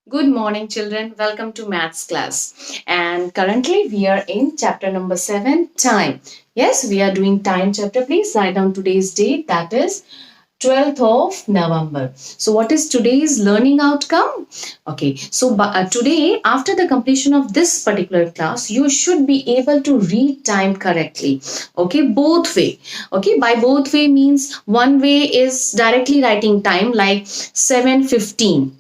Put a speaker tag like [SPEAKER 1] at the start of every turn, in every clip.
[SPEAKER 1] Good morning, children. Welcome to maths class. And currently, we are in chapter number 7, time. Yes, we are doing time chapter. Please write down today's date. That is 12th of November. So, what is today's learning outcome? Okay, so today, after the completion of this particular class, you should be able to read time correctly. Okay, both way. Okay, by both way means one way is directly writing time like 7:15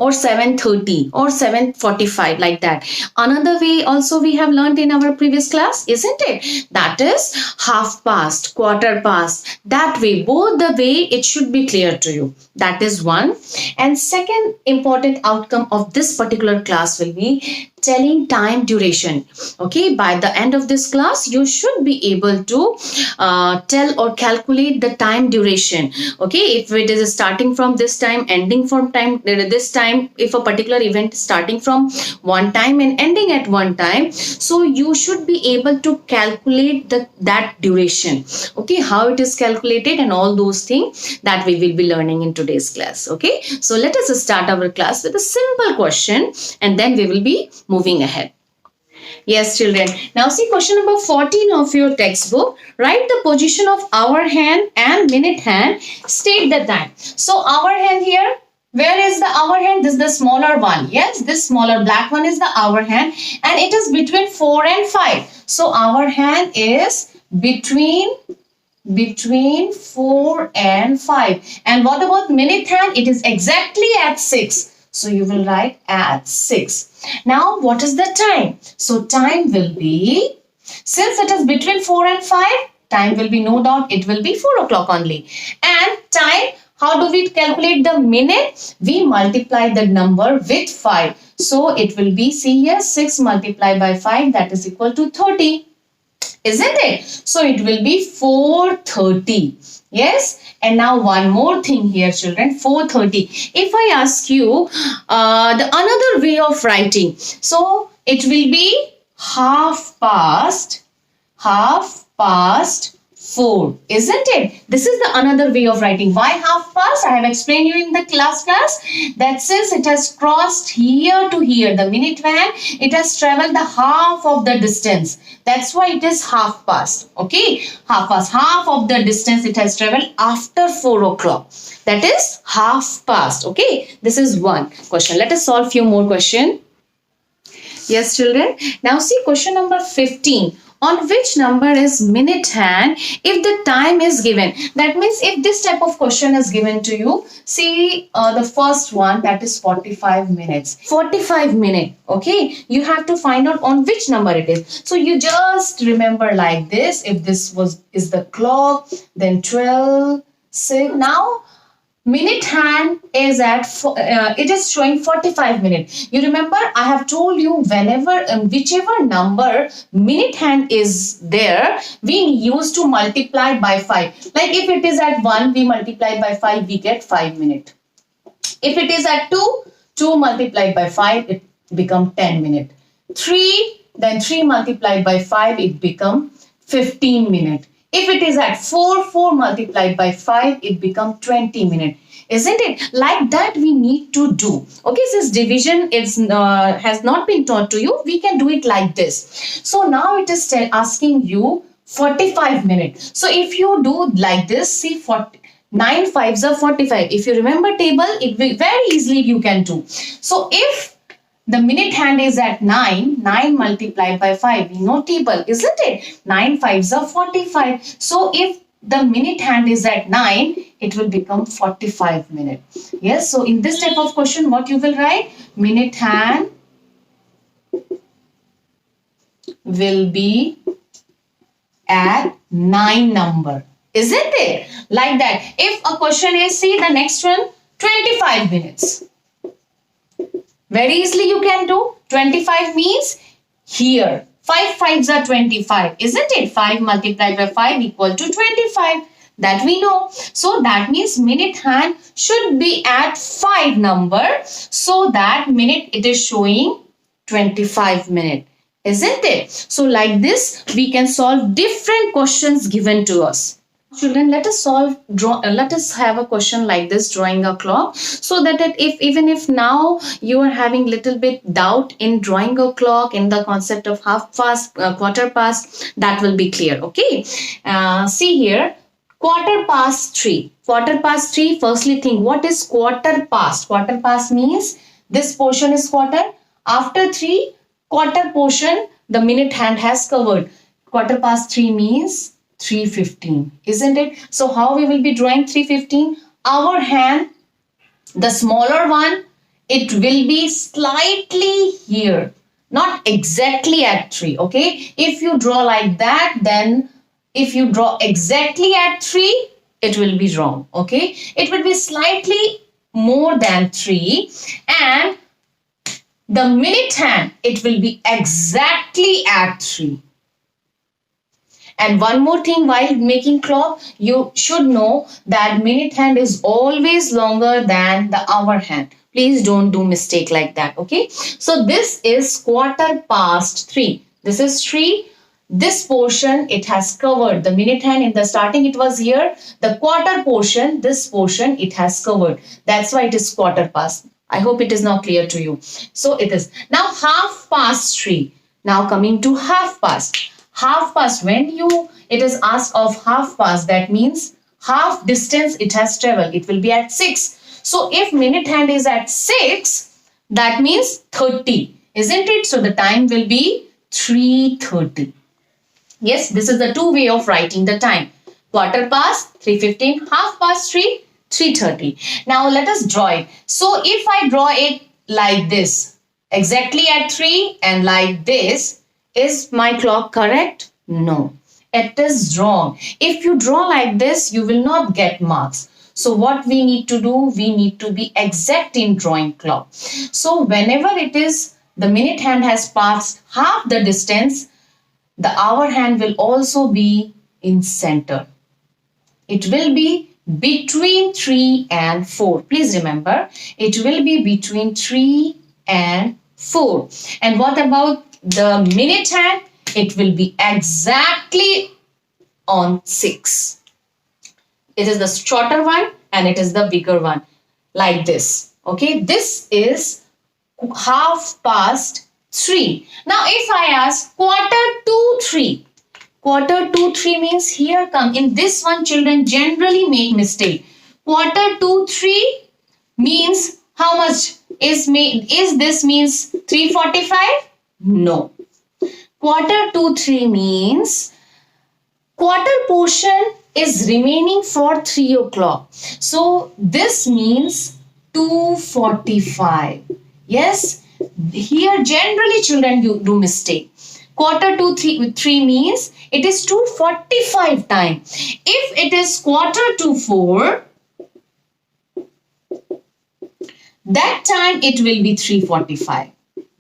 [SPEAKER 1] or 7:30 or 7:45, like that. Another way also we have learned in our previous class, isn't it? That is half past, quarter past. That way, both the way, it should be clear to you. That is one. And second important outcome of this particular class will be telling time duration. Okay, by the end of this class, you should be able to tell or calculate the time duration. Okay, if it is starting from this time, ending from time this time, if a particular event is starting from one time and ending at one time, so you should be able to calculate that duration. Okay, how it is calculated and all those things that we will be learning in today's class. Okay, so let us start our class with a simple question and then we will be moving ahead. Yes, children. Now see question number 14 of your textbook. Write the position of hour hand and minute hand. State the time. So hour hand here. Where is the hour hand? This is the smaller one. Yes, this smaller black one is the hour hand. And it is between 4 and 5. So hour hand is between 4 and 5. And what about minute hand? It is exactly at 6. So you will write at 6. Now what is the time? So time will be, since it is between 4 and 5, time will be no doubt, it will be 4 o'clock only. And time, how do we calculate the minute? We multiply the number with 5. So it will be, see here, 6 multiplied by 5, that is equal to 30. Isn't it? So it will be 4:30. Yes. And now one more thing here, children. 4:30. If I ask you the another way of writing, so it will be half past 4, isn't it? This is the another way of writing. Why half past? I have explained you in the class. That since it has crossed here to here, the minute van, it has traveled the half of the distance. That's why it is half past. Okay, half past. Half of the distance it has traveled after 4 o'clock. That is half past. Okay, this is one question. Let us solve few more questions. Yes, children. Now see question number 15. On which number is minute hand if the time is given? That means if this type of question is given to you, see the first one, that is 45 minutes. 45 minutes, okay? You have to find out on which number it is. So you just remember like this. If this is the clock, then 12, 6. Now minute hand is at it is showing 45 minutes. You remember I have told you whenever whichever number minute hand is there, we used to multiply by 5. Like if it is at 1, we multiply by 5, we get 5 minutes. If it is at 2 multiplied by 5, it become 10 minutes. 3, then 3 multiplied by 5, it become 15 minutes. If it is at 4 multiplied by 5, it becomes 20 minutes. Isn't it? Like that we need to do. Okay, since division has not been taught to you, we can do it like this. So now it is asking you 45 minutes. So if you do like this, see 9 5s are 45. If you remember table, it will very easily you can do. So if the minute hand is at 9 multiplied by 5. We know table, isn't it? 9 5s are 45. So if the minute hand is at 9, it will become 45 minutes. Yes, so in this type of question, what you will write? Minute hand will be at 9 number. Isn't it? Like that. If a question is, see the next one, 25 minutes. Very easily you can do. 25 means here. 5 5s are 25. Isn't it? 5 multiplied by 5 equal to 25. That we know. So that means minute hand should be at 5 number. So that minute it is showing 25 minutes. Isn't it? So like this we can solve different questions given to us. Children, let us have a question like this, drawing a clock, so that if even if now you are having little bit doubt in drawing a clock in the concept of half past, quarter past, that will be clear. Okay, see here, quarter past 3. Quarter past 3, firstly think what is quarter past. Quarter past means this portion is quarter. After 3, quarter portion, the minute hand has covered. Quarter past 3 means 3:15, isn't it? So how we will be drawing 3:15? Our hand, the smaller one, it will be slightly here, not exactly at 3. Okay, if you draw like that, then if you draw exactly at 3, it will be wrong. Okay, it will be slightly more than 3, and the minute hand, it will be exactly at 3. And one more thing, while making clock, you should know that minute hand is always longer than the hour hand. Please don't do mistake like that. Okay. So this is quarter past 3. This is 3. This portion, it has covered. The minute hand in the starting, it was here. The quarter portion, this portion, it has covered. That's why it is quarter past. I hope it is now clear to you. So it is. Now half past 3. Now coming to half past. Half past, when it is asked of half past, that means half distance it has traveled. It will be at 6. So if minute hand is at 6, that means 30, isn't it? So the time will be 3:30. Yes, this is the two way of writing the time. Quarter past, 3:15, half past 3, 3:30. Now let us draw it. So if I draw it like this, exactly at 3 and like this, is my clock correct? No, it is wrong. If you draw like this, you will not get marks. So what we need to do, we need to be exact in drawing clock. So whenever it is, the minute hand has passed half the distance, the hour hand will also be in center. It will be between 3 and 4. Please remember, it will be between 3 and 4. And what about the minute hand? It will be exactly on 6. It is the shorter one and it is the bigger one, like this. Okay, this is half past 3. Now if I ask quarter to 3, quarter to 3 means here come. In this one, children generally make mistake. Quarter to 3 means how much is this means 3:45? No. Quarter to 3 means quarter portion is remaining for 3 o'clock. So this means 2:45. Yes, here generally children do mistake. Quarter to 3 means it is 2:45 time. If it is quarter to 4, that time it will be 3:45.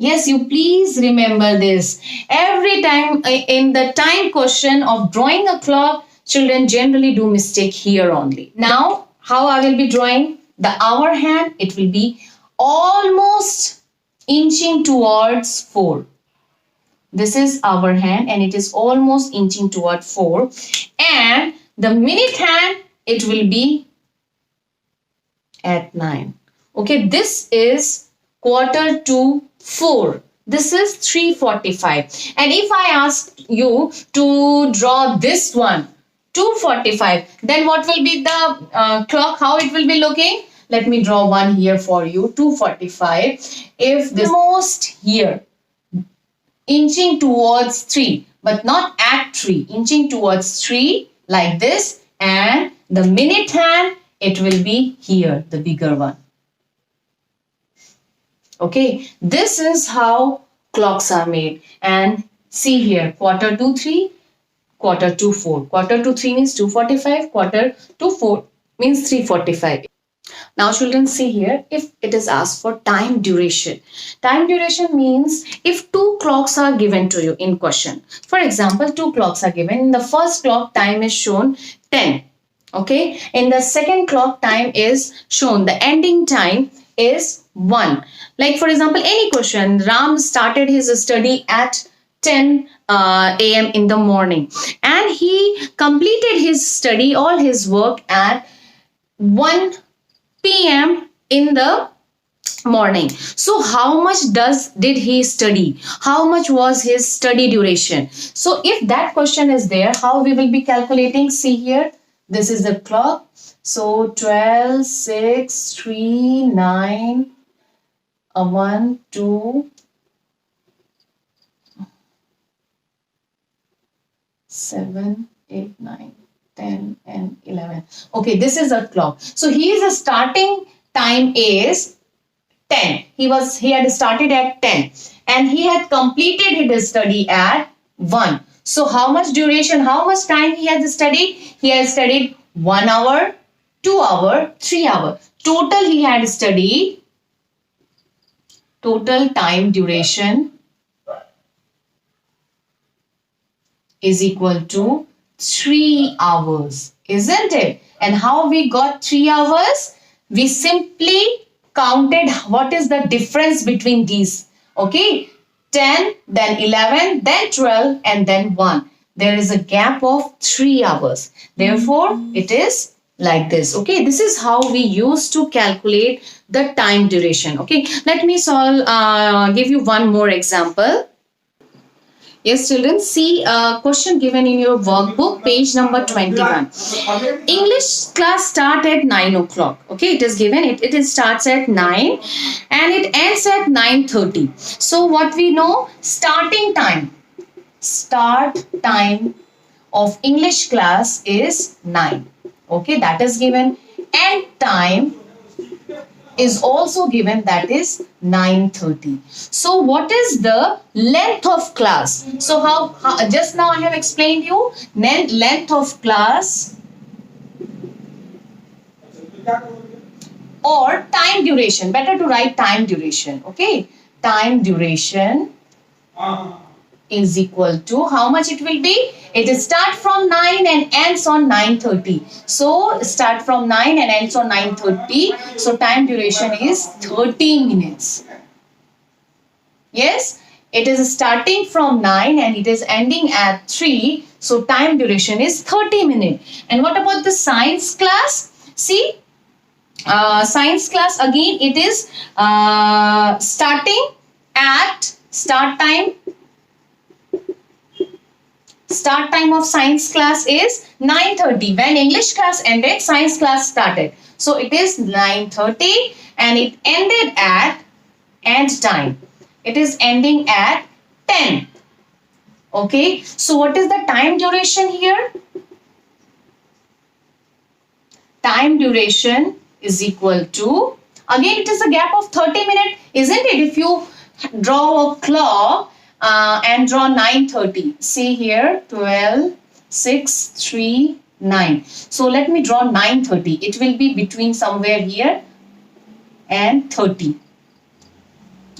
[SPEAKER 1] Yes, you please remember this. Every time in the time question of drawing a clock, children generally do mistake here only. Now, how I will be drawing? The hour hand, it will be almost inching towards 4. This is our hand and it is almost inching toward 4. And the minute hand, it will be at 9. Okay, this is quarter to 4. This is 3:45. And if I ask you to draw this one, 2:45, then what will be the clock? How it will be looking? Let me draw one here for you, 2:45. If this almost here, inching towards 3, but not at 3, inching towards 3 like this, and the minute hand, it will be here, the bigger one. Okay, this is how clocks are made. And see here, quarter to 3, quarter to 4. Quarter to 3 means 2:45, quarter to 4 means 3:45. Now children, see here, if it is asked for time duration. Time duration means if two clocks are given to you in question. For example, two clocks are given. In the first clock, time is shown 10. Okay, in the second clock, time is shown, the ending time is 1. Like for example, any question, Ram started his study at 10 a.m. in the morning, and he completed his study, all his work at 1 p.m. in the morning. So how much did he study? How much was his study duration? So if that question is there, how we will be calculating? See here, this is the clock. So 12, 6, 3, 9, 1, 2, 7, 8, 9, 10 and 11. Okay, this is a clock. So his starting time is 10. He had started at 10 and he had completed his study at 1. So how much duration, how much time he has studied? He has studied 1 hour, 2 hour, 3 hour. Total he had studied, total time duration is equal to 3 hours, isn't it? And how we got 3 hours? We simply counted what is the difference between these. Okay, 10, then 11, then 12, and then 1. There is a gap of 3 hours. Therefore, it is like this. Okay, this is how we used to calculate the time duration. Okay, let me give you one more example. Yes, children, see a question given in your workbook, page number 21. English class start at 9 o'clock. Okay, it is given. It starts at 9 and it ends at 9:30. So what we know, start time of English class is 9. Okay, that is given. End time is also given, that is 9:30. So what is the length of class? So how just now I have explained you length of class or time duration. Better to write time duration. Okay, time duration is equal to how much it will be? It is start from 9 and ends on 9:30. So start from 9 and ends on 9:30. So time duration is 30 minutes. Yes, it is starting from 9 and it is ending at 3. So time duration is 30 minutes. And what about the science class? See, science class again, it is starting at start time of science class is 9:30. When English class ended, science class started. So it is 9:30 and it ended at end time. It is ending at 10. Okay. So what is the time duration here? Time duration is equal to, again it is a gap of 30 minutes, isn't it? If you draw a clock and draw 9:30. See here, 12, 6, 3, 9. So let me draw 9:30. It will be between somewhere here and 30.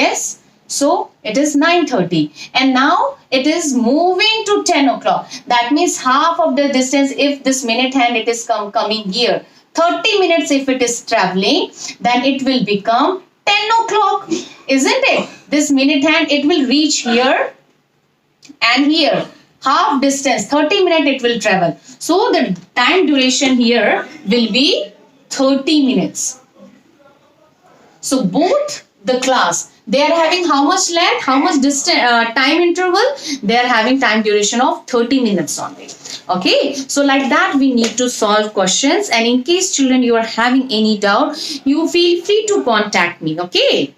[SPEAKER 1] Yes. So it is 9:30. And now it is moving to 10 o'clock. That means half of the distance, if this minute hand it is coming here. 30 minutes if it is traveling, then it will become 10 o'clock, isn't it? This minute hand, it will reach here and here. Half distance, 30 minutes it will travel. So the time duration here will be 30 minutes. So both the class, they are having how much length, how much distance, time interval? They are having time duration of 30 minutes only. Okay, so like that we need to solve questions, and in case children you are having any doubt, you feel free to contact me. Okay.